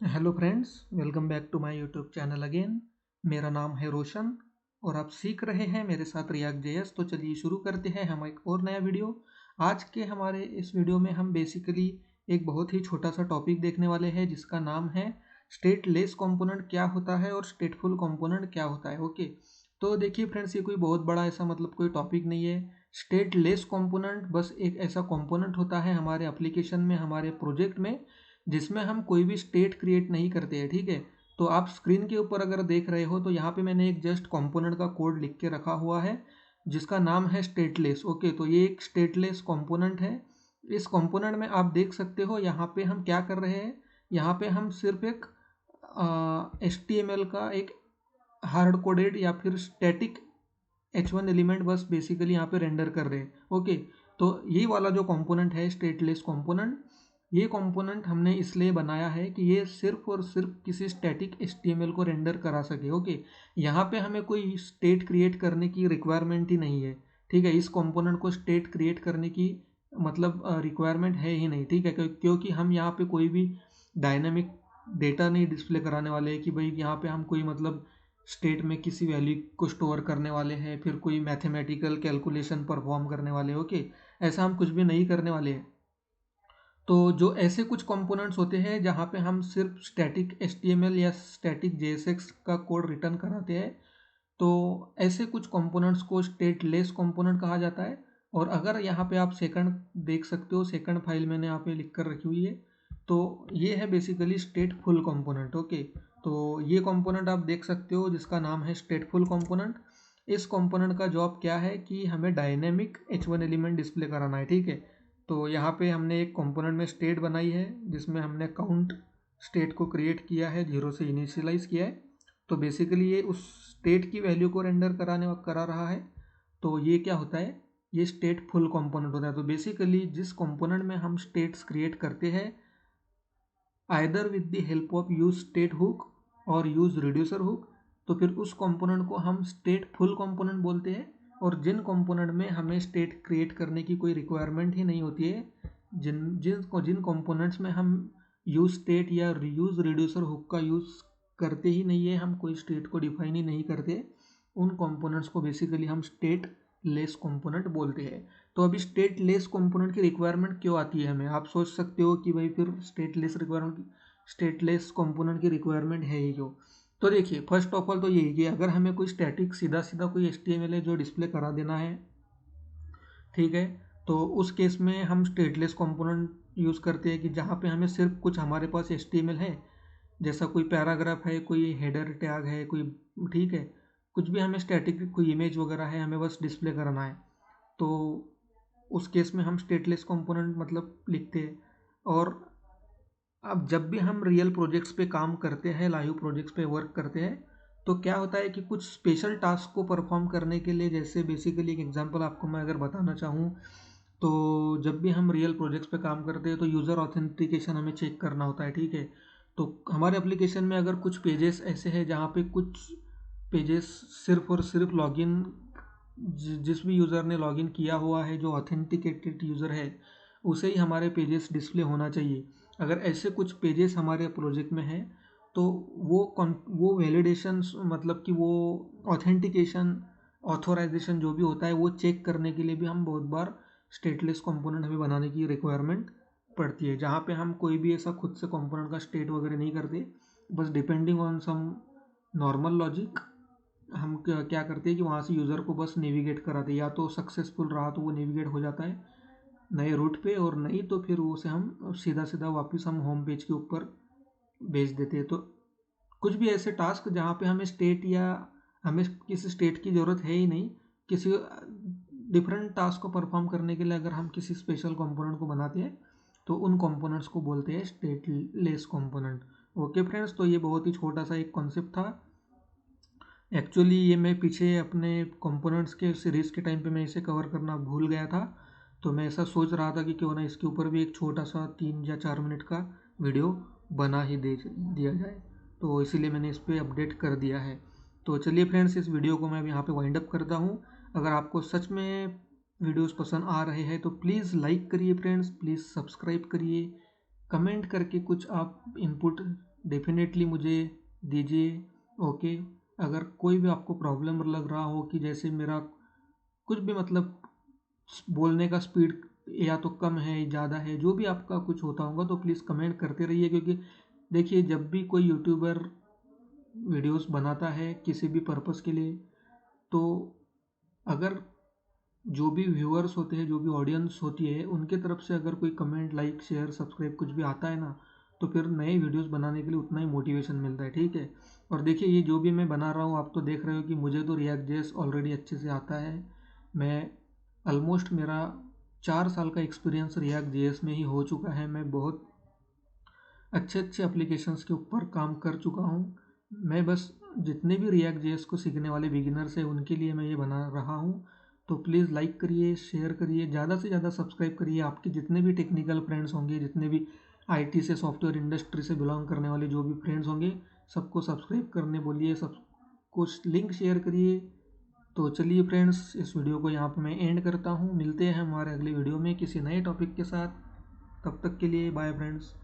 Hello friends, welcome back to my YouTube channel again. मेरा नाम है रोशन और आप सीख रहे हैं मेरे साथ रिएक्ट जेएस। तो चलिए शुरू करते हैं हम एक और नया वीडियो। आज के हमारे इस वीडियो में हम बेसिकली एक बहुत ही छोटा सा टॉपिक देखने वाले हैं जिसका नाम है स्टेटलेस कंपोनेंट क्या होता है और स्टेटफुल कंपोनेंट क्या होता है। ओके, तो देखिए फ्रेंड्स, ये कोई बहुत बड़ा ऐसा कोई टॉपिक नहीं है। स्टेटलेस कंपोनेंट बस एक ऐसा कंपोनेंट होता है हमारे एप्लीकेशन में, हमारे प्रोजेक्ट में, जिसमें हम कोई भी स्टेट क्रिएट नहीं करते हैं। ठीक है, तो आप स्क्रीन के ऊपर अगर देख रहे हो तो यहाँ पे मैंने एक जस्ट कंपोनेंट का कोड लिख के रखा हुआ है जिसका नाम है स्टेटलेस। ओके, तो ये एक स्टेटलेस कंपोनेंट है। इस कंपोनेंट में आप देख सकते हो यहाँ पे हम क्या कर रहे हैं। यहाँ पे हम सिर्फ एक HTML का एक हार्ड कोडेड या फिर स्टैटिक H1 एलिमेंट बस बेसिकली यहाँ पे रेंडर कर रहे हैं। ओके, तो ये वाला जो कंपोनेंट है स्टेटलेस कंपोनेंट, ये कंपोनेंट हमने इसलिए बनाया है कि ये सिर्फ और सिर्फ किसी स्टैटिक HTML को रेंडर करा सके। ओके, यहाँ पे हमें कोई स्टेट क्रिएट करने की रिक्वायरमेंट ही नहीं है। ठीक है, इस कंपोनेंट को स्टेट क्रिएट करने की रिक्वायरमेंट है ही नहीं। ठीक है, क्योंकि हम यहाँ पे कोई भी डायनामिक डेटा नहीं डिस्प्ले कराने वाले हैं कि भाई यहाँ पे हम कोई स्टेट में किसी वैल्यू को स्टोर करने वाले हैं, फिर कोई मैथमेटिकल कैलकुलेशन परफॉर्म करने वाले हैं। ओके, ऐसा हम कुछ भी नहीं करने वाले हैं। तो जो ऐसे कुछ कंपोनेंट्स होते हैं जहाँ पे हम सिर्फ स्टैटिक HTML या स्टैटिक JSX का कोड रिटर्न कराते हैं, तो ऐसे कुछ कंपोनेंट्स को स्टेटलेस कंपोनेंट कहा जाता है। और अगर यहाँ पे आप सेकंड देख सकते हो, सेकंड फाइल मैंने यहाँ पे लिख कर रखी हुई है, तो ये है बेसिकली स्टेटफुल कंपोनेंट। ओके, तो ये कंपोनेंट आप देख सकते हो जिसका नाम है स्टेटफुल कंपोनेंट। इस कंपोनेंट का जॉब क्या है कि हमें डायनेमिक H1 एलिमेंट डिस्प्ले कराना है। ठीक है, तो यहाँ पे हमने एक कंपोनेंट में स्टेट बनाई है जिसमें हमने काउंट स्टेट को क्रिएट किया है, 0 से इनिशियलाइज किया है। तो बेसिकली ये उस स्टेट की वैल्यू को रेंडर करा रहा है। तो ये क्या होता है, ये स्टेट फुल कंपोनेंट होता है। तो बेसिकली जिस कंपोनेंट में हम स्टेट्स क्रिएट करते हैं either with the help of use state hook और यूज रिड्यूसर हुक, तो फिर उस कंपोनेंट को हम स्टेट फुल कंपोनेंट बोलते हैं। और जिन कंपोनेंट में हमें स्टेट क्रिएट करने की कोई रिक्वायरमेंट ही नहीं होती है, जिन कंपोनेंट्स में हम यूज स्टेट या यूज रिड्यूसर हुक का यूज़ करते ही नहीं है, हम कोई स्टेट को डिफाइन ही नहीं करते, उन कंपोनेंट्स को बेसिकली हम स्टेट लेस कंपोनेंट बोलते हैं। तो अभी स्टेट लेस कंपोनेंट की रिक्वायरमेंट क्यों आती है हमें, आप सोच सकते हो कि भाई फिर स्टेट लेस कंपोनेंट की रिक्वायरमेंट है ही क्यों। तो देखिए, फर्स्ट ऑफ ऑल तो यही कि अगर हमें कोई स्टैटिक सीधा सीधा कोई HTML है जो डिस्प्ले करा देना है, ठीक है, तो उस केस में हम स्टेटलेस कंपोनेंट यूज़ करते हैं कि जहाँ पे हमें सिर्फ कुछ हमारे पास HTML है, जैसा कोई पैराग्राफ है, कोई हेडर टैग है, कोई, ठीक है, कुछ भी हमें स्टैटिक कोई इमेज वगैरह है, हमें बस डिस्प्ले करना है, तो उस केस में हम स्टेटलेस कंपोनेंट लिखते हैं। और अब जब भी हम रियल प्रोजेक्ट्स पे काम करते हैं, लाइव प्रोजेक्ट्स पे वर्क करते हैं, तो क्या होता है कि कुछ स्पेशल टास्क को परफॉर्म करने के लिए, जैसे बेसिकली एक एग्जांपल आपको मैं अगर बताना चाहूँ, तो जब भी हम रियल प्रोजेक्ट्स पे काम करते हैं तो यूज़र ऑथेंटिकेशन हमें चेक करना होता है। ठीक है, तो हमारे एप्लीकेशन में अगर कुछ पेजेस ऐसे हैं जहाँ पे कुछ पेजेस सिर्फ और सिर्फ लॉगिन, जिस भी यूज़र ने लॉगिन किया हुआ है, जो ऑथेंटिकेटेड यूज़र है, उसे ही हमारे पेजेस डिस्प्ले होना चाहिए। अगर ऐसे कुछ पेजेस हमारे प्रोजेक्ट में है, तो वो वैलिडेशन, कि वो ऑथेंटिकेशन, ऑथोराइजेशन जो भी होता है, वो चेक करने के लिए भी हम बहुत बार स्टेटलेस कंपोनेंट हमें बनाने की रिक्वायरमेंट पड़ती है, जहाँ पे हम कोई भी ऐसा खुद से कंपोनेंट का स्टेट वगैरह नहीं करते, बस depending on some normal logic हम क्या करते हैं कि वहाँ से यूज़र को बस नेविगेट कराते हैं। या तो सक्सेसफुल रहा तो वो नेविगेट हो जाता है नए रूट पे, और नहीं तो फिर उसे हम सीधा सीधा वापस हम होम पेज के ऊपर भेज देते हैं। तो कुछ भी ऐसे टास्क जहाँ पे हमें किसी स्टेट की ज़रूरत है ही नहीं, किसी डिफरेंट टास्क को परफॉर्म करने के लिए अगर हम किसी स्पेशल कंपोनेंट को बनाते हैं, तो उन कंपोनेंट्स को बोलते हैं स्टेटलेस कंपोनेंट। ओके फ्रेंड्स, तो ये बहुत ही छोटा सा एक कॉन्सेप्ट था। एक्चुअली ये मैं पीछे अपने कंपोनेंट्स के सीरीज़ के टाइम पे मैं इसे कवर करना भूल गया था, तो मैं ऐसा सोच रहा था कि क्यों ना इसके ऊपर भी एक छोटा सा 3 या 4 मिनट का वीडियो बना ही दे दिया जाए, तो इसीलिए मैंने इस पर अपडेट कर दिया है। तो चलिए फ्रेंड्स, इस वीडियो को मैं अब यहाँ पे वाइंड अप करता हूँ। अगर आपको सच में वीडियोस पसंद आ रहे हैं तो प्लीज़ लाइक करिए फ्रेंड्स, प्लीज़ सब्सक्राइब करिए, कमेंट करके कुछ आप इनपुट डेफिनेटली मुझे दीजिए। ओके, अगर कोई भी आपको प्रॉब्लम लग रहा हो कि जैसे मेरा कुछ भी मतलब बोलने का स्पीड या तो कम है ज़्यादा है, जो भी आपका कुछ होता होगा तो प्लीज़ कमेंट करते रहिए, क्योंकि देखिए जब भी कोई यूट्यूबर वीडियोस बनाता है किसी भी पर्पस के लिए, तो अगर जो भी व्यूअर्स होते हैं, जो भी ऑडियंस होती है, उनके तरफ से अगर कोई कमेंट, लाइक, शेयर, सब्सक्राइब कुछ भी आता है ना, तो फिर नए वीडियोस बनाने के लिए उतना ही मोटिवेशन मिलता है। ठीक है, और देखिए ये जो भी मैं बना रहा हूँ आप तो देख रहे हो कि मुझे तो रिएक्ट जेएस ऑलरेडी अच्छे से आता है। मैं ऑलमोस्ट मेरा 4 साल का एक्सपीरियंस रिएक्ट जेएस में ही हो चुका है। मैं बहुत अच्छे अच्छे एप्लीकेशंस के ऊपर काम कर चुका हूँ। मैं बस जितने भी रिएक्ट जेएस को सीखने वाले बिगिनर्स हैं उनके लिए मैं ये बना रहा हूँ। तो प्लीज़ लाइक करिए, शेयर करिए, ज़्यादा से ज़्यादा सब्सक्राइब करिए। आपके जितने भी टेक्निकल फ्रेंड्स होंगे, जितने भी आईटी से, सॉफ्टवेयर इंडस्ट्री से बिलोंग करने वाले जो भी फ्रेंड्स होंगे, सबको सब्सक्राइब करने बोलिए, सबको लिंक शेयर करिए। तो चलिए फ्रेंड्स, इस वीडियो को यहाँ पे मैं एंड करता हूँ। मिलते हैं हमारे अगले वीडियो में किसी नए टॉपिक के साथ। तब तक के लिए बाय फ्रेंड्स।